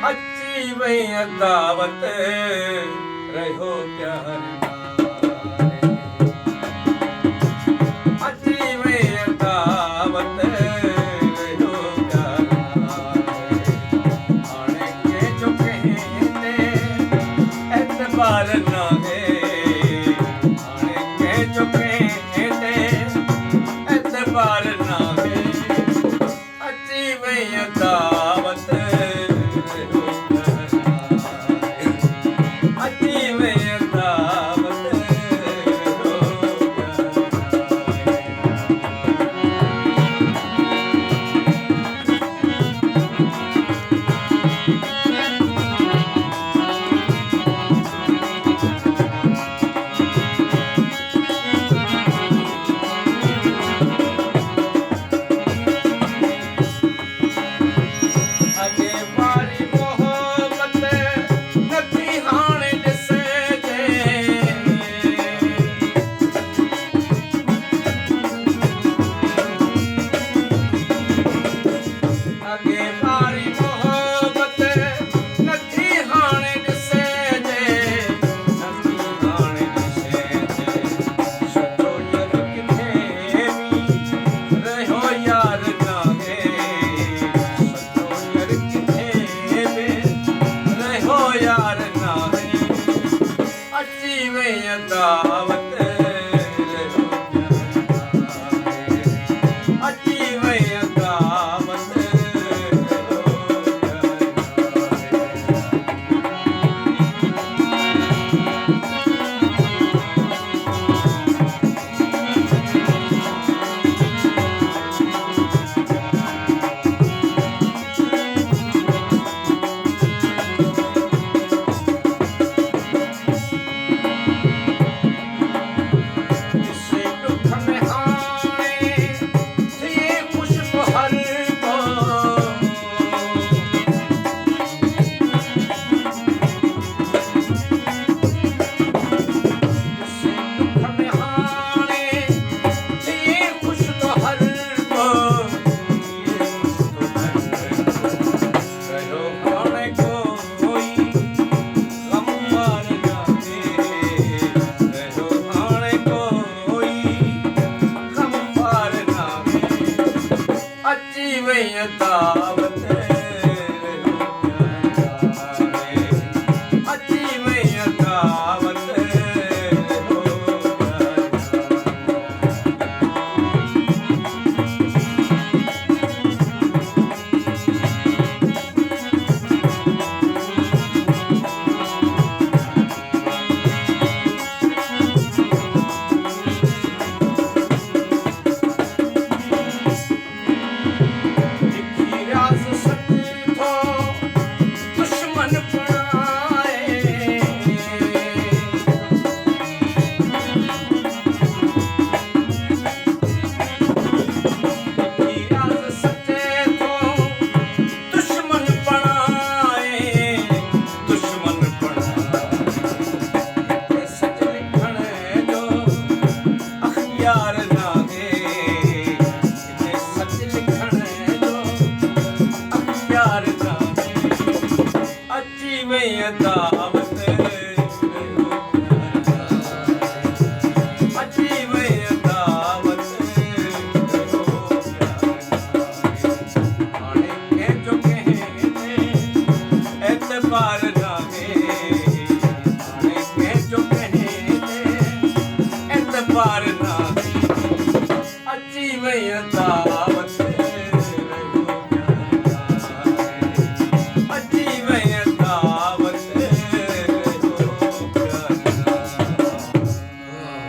अच्छी भैया दावत रहो प्यार अच्छी भैया दावत रहो प्यार आने के जो कहते एतबार ना है आने के जो कहते एतबार ना है अच्छी भैया दावत दावत अच्छी भैया दावत दावत अच्छी भैया दावत दावत अच्छी भैया दावत आने के जो कहते एतबार ना है आने के जो कहते एतबार ना है अच्छी भैया दावत